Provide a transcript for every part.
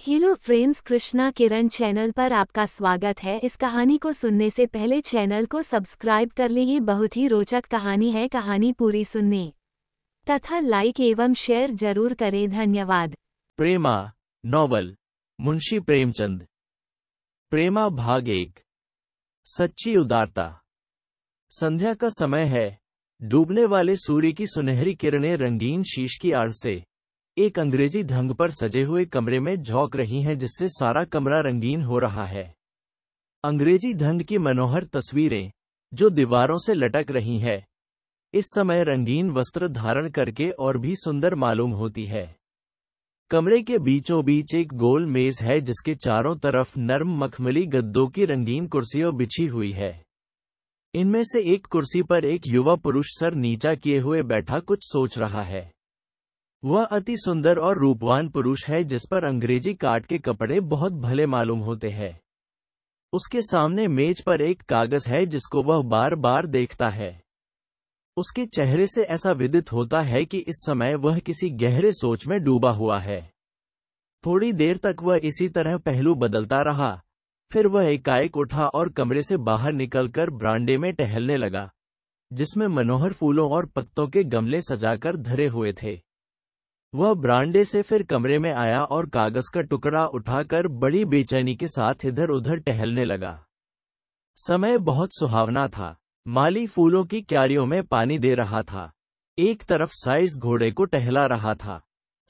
Hello friends, Krishna किरण channel पर आपका स्वागत है। इस कहानी को सुनने से पहले चैनल को सब्सक्राइब कर लें। ये बहुत ही रोचक कहानी है। कहानी पूरी सुनने तथा लाइक एवं शेयर जरूर करें। धन्यवाद। प्रेमा नॉवल मुंशी प्रेमचंद। प्रेमा भाग 1। सच्ची उदारता। संध्या का समय है। डूबने वाले सूर्य की सुनहरी किरणें रंगीन शीश की आड़ से एक अंग्रेजी ढंग पर सजे हुए कमरे में झोंक रही हैं, जिससे सारा कमरा रंगीन हो रहा है। अंग्रेजी ढंग की मनोहर तस्वीरें जो दीवारों से लटक रही है, इस समय रंगीन वस्त्र धारण करके और भी सुंदर मालूम होती है। कमरे के बीचों बीच एक गोल मेज है, जिसके चारों तरफ नर्म मखमली गद्दों की रंगीन कुर्सियां बिछी हुई है। इनमें से एक कुर्सी पर एक युवा पुरुष सर नीचा किए हुए बैठा कुछ सोच रहा है। वह अति सुंदर और रूपवान पुरुष है, जिस पर अंग्रेजी काट के कपड़े बहुत भले मालूम होते हैं। उसके सामने मेज पर एक कागज है, जिसको वह बार बार देखता है। उसके चेहरे से ऐसा विदित होता है कि इस समय वह किसी गहरे सोच में डूबा हुआ है। थोड़ी देर तक वह इसी तरह पहलू बदलता रहा। फिर वह एकाएक उठा और कमरे से बाहर निकलकर बरामदे में टहलने लगा, जिसमें मनोहर फूलों और पत्तों के गमले सजाकर धरे हुए थे। वह बरामदे से फिर कमरे में आया और कागज का टुकड़ा उठाकर बड़ी बेचैनी के साथ इधर उधर टहलने लगा। समय बहुत सुहावना था। माली फूलों की क्यारियों में पानी दे रहा था। एक तरफ साइज घोड़े को टहला रहा था।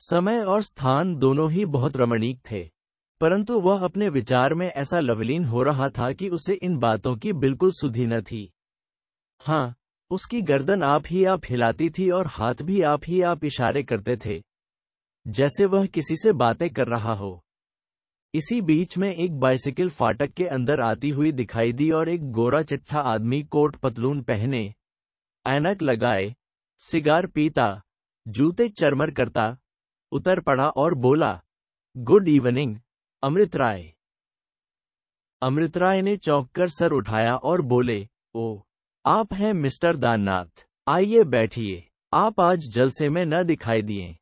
समय और स्थान दोनों ही बहुत रमणीक थे, परंतु वह अपने विचार में ऐसा लवलीन हो रहा था कि उसे इन बातों की बिल्कुल सुधि न थी। हाँ, उसकी गर्दन आप ही आप हिलाती थी और हाथ भी आप ही आप इशारे करते थे, जैसे वह किसी से बातें कर रहा हो। इसी बीच में एक बाइसिकल फाटक के अंदर आती हुई दिखाई दी और एक गोरा चिट्ठा आदमी कोट पतलून पहने, ऐनक लगाए, सिगार पीता, जूते चरमर करता उतर पड़ा और बोला, गुड इवनिंग अमृत राय। अमृत राय ने चौंक कर सर उठाया और बोले, ओ, आप हैं मिस्टर दाननाथ, आइए बैठिए। आप आज जलसे में न दिखाई दिए।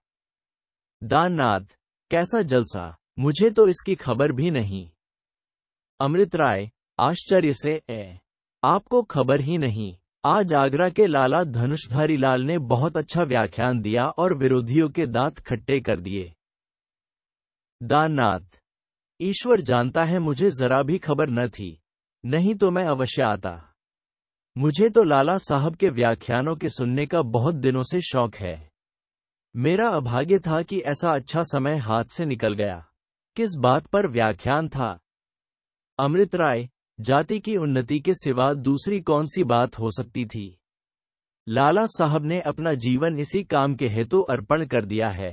दाननाथ, कैसा जलसा? मुझे तो इसकी खबर भी नहीं। अमृत राय आश्चर्य से, आपको खबर ही नहीं? आज आगरा के लाला धनुषधारी लाल ने बहुत अच्छा व्याख्यान दिया और विरोधियों के दांत खट्टे कर दिए। दाननाथ, ईश्वर जानता है, मुझे जरा भी खबर न थी, नहीं तो मैं अवश्य आता। मुझे तो लाला साहब के व्याख्यानों के सुनने का बहुत दिनों से शौक है। मेरा अभाग्य था कि ऐसा अच्छा समय हाथ से निकल गया। किस बात पर व्याख्यान था? अमृत राय, जाति की उन्नति के सिवा दूसरी कौन सी बात हो सकती थी? लाला साहब ने अपना जीवन इसी काम के हेतु अर्पण कर दिया है।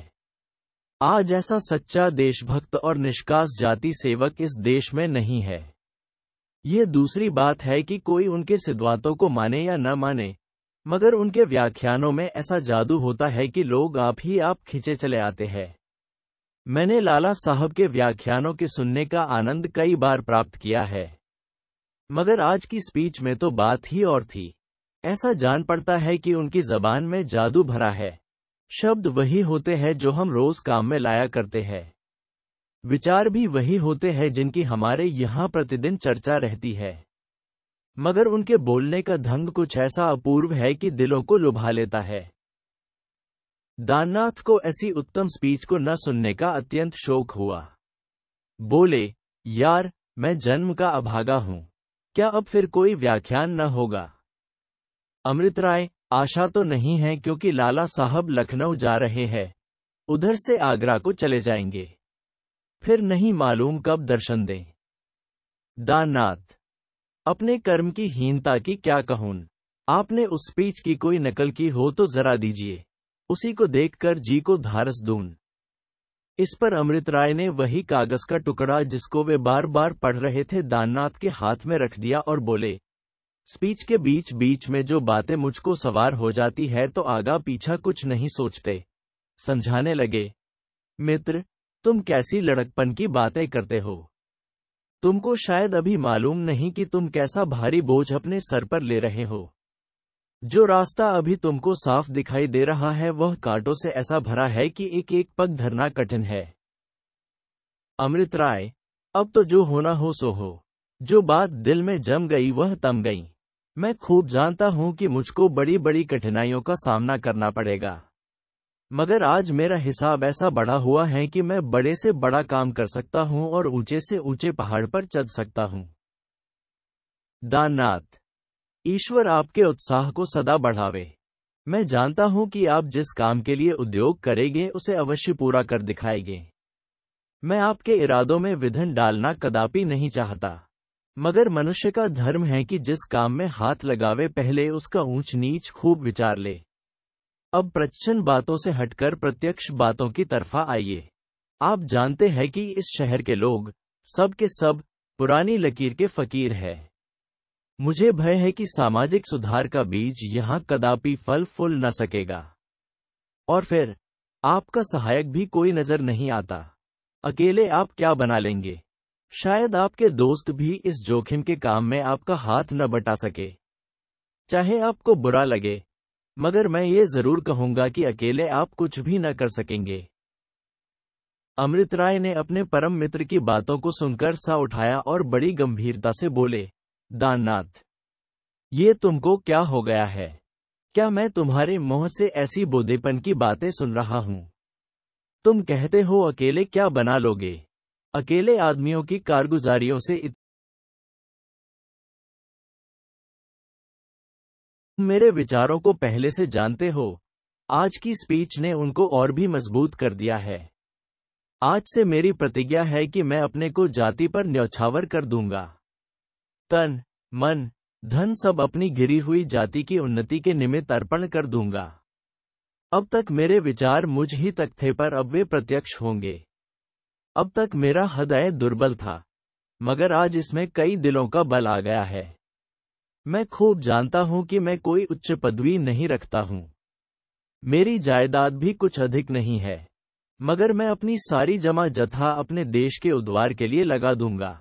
आज ऐसा सच्चा देशभक्त और निष्कास जाति सेवक इस देश में नहीं है। यह दूसरी बात है कि कोई उनके सिद्धांतों को माने या न माने, मगर उनके व्याख्यानों में ऐसा जादू होता है कि लोग आप ही आप खिंचे चले आते हैं। मैंने लाला साहब के व्याख्यानों के सुनने का आनंद कई बार प्राप्त किया है, मगर आज की स्पीच में तो बात ही और थी। ऐसा जान पड़ता है कि उनकी जबान में जादू भरा है। शब्द वही होते हैं जो हम रोज काम में लाया करते हैं। विचार भी वही होते हैं जिनकी हमारे यहाँ प्रतिदिन चर्चा रहती है, मगर उनके बोलने का ढंग कुछ ऐसा अपूर्व है कि दिलों को लुभा लेता है। दाननाथ को ऐसी उत्तम स्पीच को न सुनने का अत्यंत शौक हुआ। बोले, यार, मैं जन्म का अभागा हूं, क्या अब फिर कोई व्याख्यान न होगा? अमृत राय, आशा तो नहीं है, क्योंकि लाला साहब लखनऊ जा रहे हैं, उधर से आगरा को चले जाएंगे, फिर नहीं मालूम कब दर्शन दें। दाननाथ, अपने कर्म की हीनता की क्या कहूं? आपने उस स्पीच की कोई नकल की हो तो जरा दीजिए, उसी को देखकर जी को धारस दूं। इस पर अमृत राय ने वही कागज का टुकड़ा जिसको वे बार बार पढ़ रहे थे, दाननाथ के हाथ में रख दिया और बोले, स्पीच के बीच बीच में जो बातें मुझको सवार हो जाती है तो आगा पीछा कुछ नहीं सोचते। समझाने लगे, मित्र, तुम कैसी लड़कपन की बातें करते हो। तुमको शायद अभी मालूम नहीं कि तुम कैसा भारी बोझ अपने सर पर ले रहे हो। जो रास्ता अभी तुमको साफ दिखाई दे रहा है वह कांटों से ऐसा भरा है कि एक एक पग धरना कठिन है। अमृत राय, अब तो जो होना हो सो हो। जो बात दिल में जम गई वह तम गई। मैं खूब जानता हूं कि मुझको बड़ी बड़ी कठिनाइयों का सामना करना पड़ेगा, मगर आज मेरा हिसाब ऐसा बढ़ा हुआ है कि मैं बड़े से बड़ा काम कर सकता हूं और ऊंचे से ऊंचे पहाड़ पर चढ़ सकता हूं। दाननाथ, ईश्वर आपके उत्साह को सदा बढ़ावे। मैं जानता हूं कि आप जिस काम के लिए उद्योग करेंगे उसे अवश्य पूरा कर दिखाएंगे। मैं आपके इरादों में विघ्न डालना कदापि नहीं चाहता, मगर मनुष्य का धर्म है कि जिस काम में हाथ लगावे पहले उसका ऊंच नीच खूब विचार ले। अब प्रच्छन्न बातों से हटकर प्रत्यक्ष बातों की तरफा आइए। आप जानते हैं कि इस शहर के लोग सब के सब पुरानी लकीर के फकीर हैं। मुझे भय है कि सामाजिक सुधार का बीज यहाँ कदापि फल फूल न सकेगा। और फिर आपका सहायक भी कोई नजर नहीं आता। अकेले आप क्या बना लेंगे? शायद आपके दोस्त भी इस जोखिम के काम में आपका हाथ न बटा सके। चाहे आपको बुरा लगे, मगर मैं ये जरूर कहूंगा कि अकेले आप कुछ भी न कर सकेंगे। अमृत राय ने अपने परम मित्र की बातों को सुनकर सा उठाया और बड़ी गंभीरता से बोले, दाननाथ, ये तुमको क्या हो गया है? क्या मैं तुम्हारे मुंह से ऐसी बोधेपन की बातें सुन रहा हूं? तुम कहते हो अकेले क्या बना लोगे? अकेले आदमियों की कारगुजारियों से मेरे विचारों को पहले से जानते हो। आज की स्पीच ने उनको और भी मजबूत कर दिया है। आज से मेरी प्रतिज्ञा है कि मैं अपने को जाति पर न्यौछावर कर दूंगा। तन, मन, धन सब अपनी गिरी हुई जाति की उन्नति के निमित्त अर्पण कर दूंगा। अब तक मेरे विचार मुझ ही तक थे, पर अब वे प्रत्यक्ष होंगे। अब तक मेरा हृदय दुर्बल था, मगर आज इसमें कई दिलों का बल आ गया है। मैं खूब जानता हूं कि मैं कोई उच्च पदवी नहीं रखता हूं। मेरी जायदाद भी कुछ अधिक नहीं है, मगर मैं अपनी सारी जमा जथा अपने देश के उद्धार के लिए लगा दूंगा।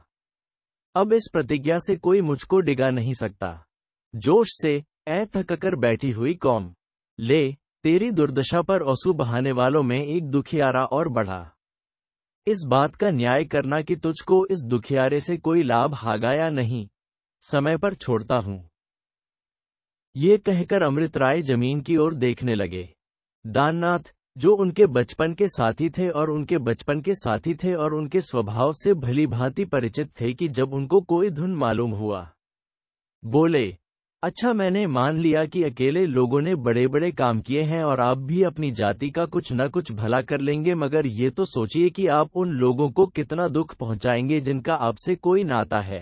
अब इस प्रतिज्ञा से कोई मुझको डिगा नहीं सकता। जोश से ऐ थककर बैठी हुई कौम, ले तेरी दुर्दशा पर आंसू बहाने वालों में एक दुखियारा और बढ़ा। इस बात का न्याय करना कि तुझको इस दुखियारे से कोई लाभ हागा या नहीं, समय पर छोड़ता हूं। ये कहकर अमृत राय जमीन की ओर देखने लगे। दाननाथ, जो उनके बचपन के साथी थे और उनके स्वभाव से भली भांति परिचित थे कि जब उनको कोई धुन मालूम हुआ, बोले, अच्छा, मैंने मान लिया कि अकेले लोगों ने बड़े बड़े काम किए हैं और आप भी अपनी जाति का कुछ न कुछ भला कर लेंगे, मगर ये तो सोचिए कि आप उन लोगों को कितना दुख पहुंचाएंगे जिनका आपसे कोई नाता है।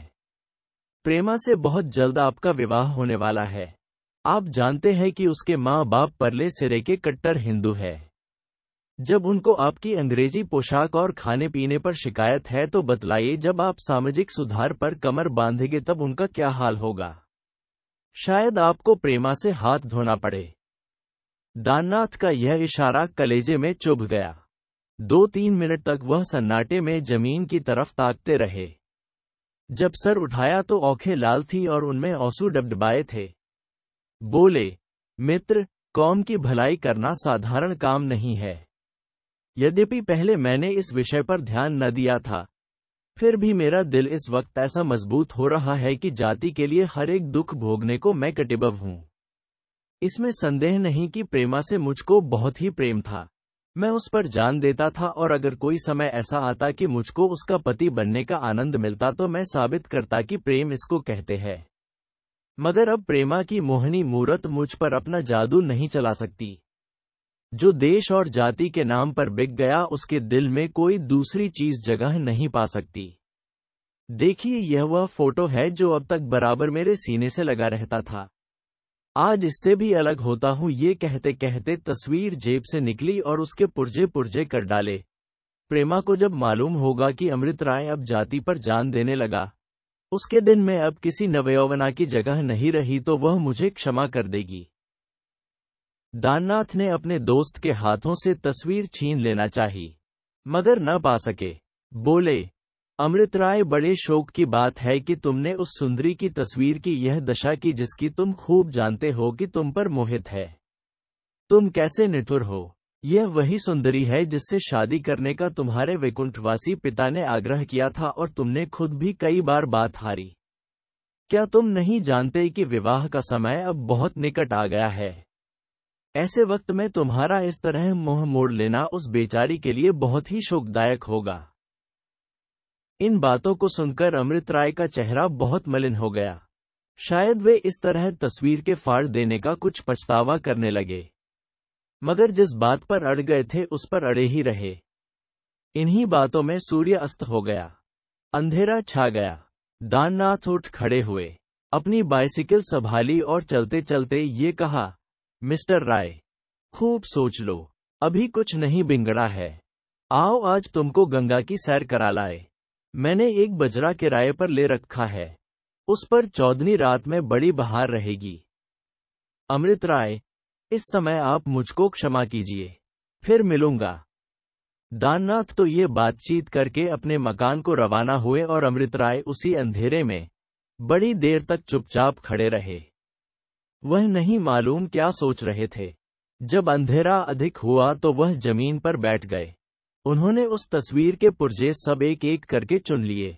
प्रेमा से बहुत जल्द आपका विवाह होने वाला है। आप जानते हैं कि उसके माँ बाप परले सिरे के कट्टर हिंदू है। जब उनको आपकी अंग्रेजी पोशाक और खाने पीने पर शिकायत है तो बतलाइए, जब आप सामाजिक सुधार पर कमर बांधेंगे तब उनका क्या हाल होगा। शायद आपको प्रेमा से हाथ धोना पड़े। दाननाथ का यह इशारा कलेजे में चुभ गया। 2-3 मिनट तक वह सन्नाटे में जमीन की तरफ ताकते रहे। जब सर उठाया तो आंखें लाल थी और उनमें आंसू डबडबाए थे। बोले, मित्र, कौम की भलाई करना साधारण काम नहीं है। यद्यपि पहले मैंने इस विषय पर ध्यान न दिया था, फिर भी मेरा दिल इस वक्त ऐसा मजबूत हो रहा है कि जाति के लिए हर एक दुख भोगने को मैं कटिबद्ध हूं। इसमें संदेह नहीं कि प्रेमा से मुझको बहुत ही प्रेम था। मैं उस पर जान देता था और अगर कोई समय ऐसा आता कि मुझको उसका पति बनने का आनंद मिलता तो मैं साबित करता कि प्रेम इसको कहते हैं। मगर अब प्रेमा की मोहनी मूरत मुझ पर अपना जादू नहीं चला सकती। जो देश और जाति के नाम पर बिक गया, उसके दिल में कोई दूसरी चीज जगह नहीं पा सकती। देखिए, यह वह फोटो है जो अब तक बराबर मेरे सीने से लगा रहता था। आज इससे भी अलग होता हूं। ये कहते कहते तस्वीर जेब से निकली और उसके पुर्जे पुर्जे कर डाले। प्रेमा को जब मालूम होगा कि अमृत राय अब जाति पर जान देने लगा, उसके दिन में अब किसी नवयौवना की जगह नहीं रही, तो वह मुझे क्षमा कर देगी। दाननाथ ने अपने दोस्त के हाथों से तस्वीर छीन लेना चाही, मगर न पा सके। बोले, अमृत राय, बड़े शोक की बात है कि तुमने उस सुंदरी की तस्वीर की यह दशा की जिसकी तुम खूब जानते हो कि तुम पर मोहित है। तुम कैसे निठुर हो। यह वही सुंदरी है जिससे शादी करने का तुम्हारे वैकुंठवासी पिता ने आग्रह किया था और तुमने खुद भी कई बार बात हारी। क्या तुम नहीं जानते कि विवाह का समय अब बहुत निकट आ गया है? ऐसे वक्त में तुम्हारा इस तरह मुंह मोड़ लेना उस बेचारी के लिए बहुत ही शोकदायक होगा। इन बातों को सुनकर अमृत राय का चेहरा बहुत मलिन हो गया। शायद वे इस तरह तस्वीर के फाड़ देने का कुछ पछतावा करने लगे, मगर जिस बात पर अड़ गए थे उस पर अड़े ही रहे। इन्हीं बातों में सूर्य अस्त हो गया, अंधेरा छा गया। दाननाथ उठ खड़े हुए, अपनी बाइसिकल संभाली और चलते चलते ये कहा, मिस्टर राय, खूब सोच लो, अभी कुछ नहीं बिगड़ा है। आओ आज तुमको गंगा की सैर करा लाए। मैंने एक बजरा किराए पर ले रखा है, उस पर चौदहवीं रात में बड़ी बहार रहेगी। अमृत राय, इस समय आप मुझको क्षमा कीजिए, फिर मिलूंगा। दाननाथ तो ये बातचीत करके अपने मकान को रवाना हुए और अमृत राय उसी अंधेरे में बड़ी देर तक चुपचाप खड़े रहे। वह नहीं मालूम क्या सोच रहे थे। जब अंधेरा अधिक हुआ तो वह जमीन पर बैठ गए। उन्होंने उस तस्वीर के पुर्जे सब एक एक करके चुन लिए,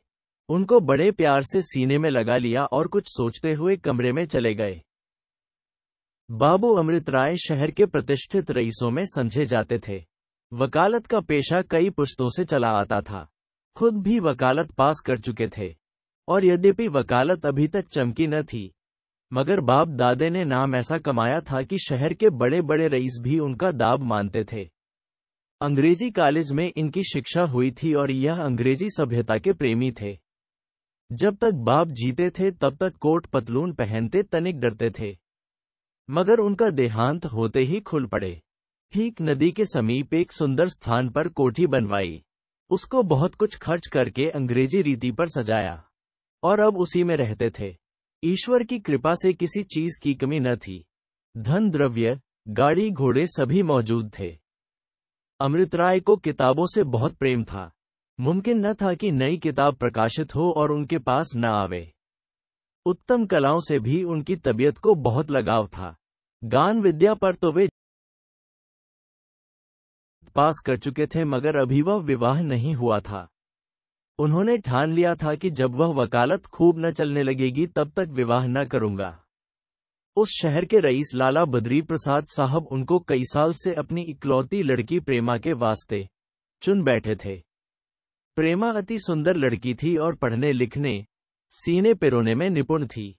उनको बड़े प्यार से सीने में लगा लिया और कुछ सोचते हुए कमरे में चले गए। बाबू अमृत राय शहर के प्रतिष्ठित रईसों में समझे जाते थे। वकालत का पेशा कई पुश्तों से चला आता था। खुद भी वकालत पास कर चुके थे, और यद्यपि वकालत अभी तक चमकी न थी, मगर बाप दादे ने नाम ऐसा कमाया था कि शहर के बड़े बड़े रईस भी उनका दाब मानते थे। अंग्रेजी कॉलेज में इनकी शिक्षा हुई थी और यह अंग्रेजी सभ्यता के प्रेमी थे। जब तक बाप जीते थे तब तक कोट पतलून पहनते तनिक डरते थे, मगर उनका देहांत होते ही खुल पड़े। ठीक नदी के समीप एक सुंदर स्थान पर कोठी बनवाई, उसको बहुत कुछ खर्च करके अंग्रेजी रीति पर सजाया, और अब उसी में रहते थे। ईश्वर की कृपा से किसी चीज की कमी न थी। धन द्रव्य, गाड़ी घोड़े सभी मौजूद थे। अमृत राय को किताबों से बहुत प्रेम था। मुमकिन न था कि नई किताब प्रकाशित हो और उनके पास न आवे। उत्तम कलाओं से भी उनकी तबीयत को बहुत लगाव था। गान विद्या पर तो वे पास कर चुके थे, मगर अभी वह विवाह नहीं हुआ था। उन्होंने ठान लिया था कि जब वह वकालत खूब न चलने लगेगी तब तक विवाह न करूंगा। उस शहर के रईस लाला बद्री प्रसाद साहब उनको कई साल से अपनी इकलौती लड़की प्रेमा के वास्ते चुन बैठे थे। प्रेमा अति सुंदर लड़की थी और पढ़ने लिखने, सीने पिरोने में निपुण थी।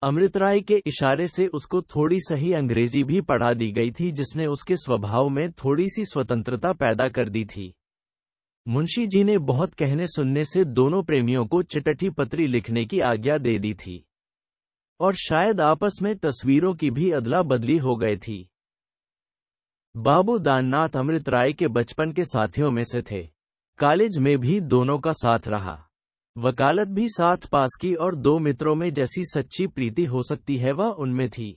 अमृत राय के इशारे से उसको थोड़ी सही अंग्रेजी भी पढ़ा दी गई थी, जिसने उसके स्वभाव में थोड़ी सी स्वतंत्रता पैदा कर दी थी। मुंशी जी ने बहुत कहने सुनने से दोनों प्रेमियों को चिट्ठी पत्री लिखने की आज्ञा दे दी थी, और शायद आपस में तस्वीरों की भी अदला बदली हो गई थी। बाबू दाननाथ अमृत राय के बचपन के साथियों में से थे। कॉलेज में भी दोनों का साथ रहा, वकालत भी साथ पास की, और दो मित्रों में जैसी सच्ची प्रीति हो सकती है वह उनमें थी।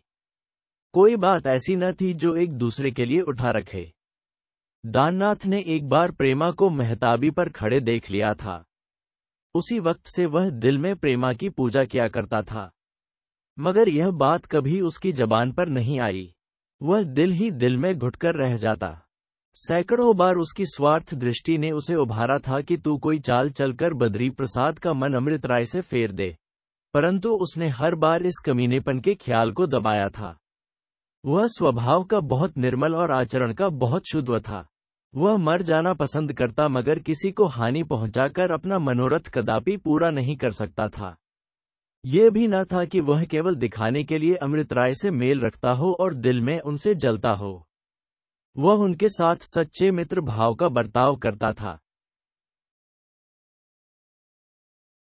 कोई बात ऐसी न थी जो एक दूसरे के लिए उठा रखे। दाननाथ ने एक बार प्रेमा को मेहताबी पर खड़े देख लिया था। उसी वक्त से वह दिल में प्रेमा की पूजा किया करता था, मगर यह बात कभी उसकी जबान पर नहीं आई। वह दिल ही दिल में घुटकर रह जाता। सैकड़ों बार उसकी स्वार्थ दृष्टि ने उसे उभारा था कि तू कोई चाल चलकर बद्री प्रसाद का मन अमृत राय से फेर दे, परंतु उसने हर बार इस कमीनेपन के ख्याल को दबाया था। वह स्वभाव का बहुत निर्मल और आचरण का बहुत शुद्ध था। वह मर जाना पसंद करता, मगर किसी को हानि पहुंचाकर अपना मनोरथ कदापि पूरा नहीं कर सकता था। यह भी न था कि वह केवल दिखाने के लिए अमृत राय से मेल रखता हो और दिल में उनसे जलता हो। वह उनके साथ सच्चे मित्र भाव का बर्ताव करता था।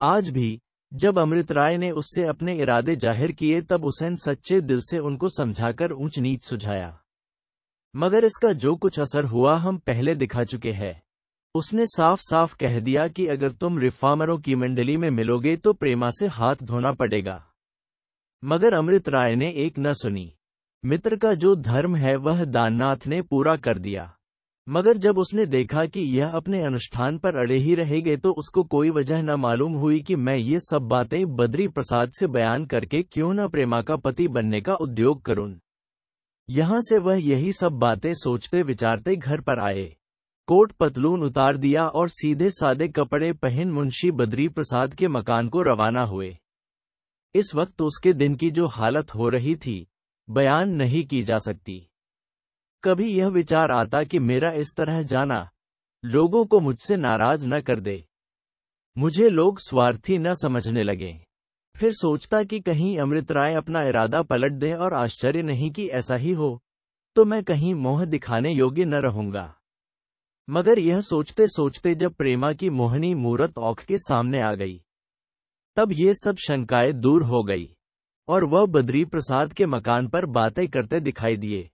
आज भी जब अमृत राय ने उससे अपने इरादे जाहिर किए तब उसने सच्चे दिल से उनको समझाकर ऊंच नीच सुझाया, मगर इसका जो कुछ असर हुआ हम पहले दिखा चुके हैं। उसने साफ साफ कह दिया कि अगर तुम रिफॉर्मरों की मंडली में मिलोगे तो प्रेमा से हाथ धोना पड़ेगा। मगर अमृत राय ने एक न सुनी। मित्र का जो धर्म है वह दाननाथ ने पूरा कर दिया, मगर जब उसने देखा कि यह अपने अनुष्ठान पर अड़े ही रहेंगे तो उसको कोई वजह न मालूम हुई कि मैं ये सब बातें बद्री प्रसाद से बयान करके क्यों न प्रेमा का पति बनने का उद्योग करूं। यहां से वह यही सब बातें सोचते विचारते घर पर आए। कोट पतलून उतार दिया और सीधे सादे कपड़े पहन मुंशी बद्री प्रसाद के मकान को रवाना हुए। इस वक्त उसके दिन की जो हालत हो रही थी, बयान नहीं की जा सकती। कभी यह विचार आता कि मेरा इस तरह जाना लोगों को मुझसे नाराज न कर दे, मुझे लोग स्वार्थी न समझने लगें। फिर सोचता कि कहीं अमृत राय अपना इरादा पलट दे और आश्चर्य नहीं कि ऐसा ही हो, तो मैं कहीं मोह दिखाने योग्य न रहूंगा। मगर यह सोचते सोचते जब प्रेमा की मोहनी मूरत औंख के सामने आ गई, तब ये सब शंकाएं दूर हो गई और वह बद्री प्रसाद के मकान पर बातें करते दिखाई दिए।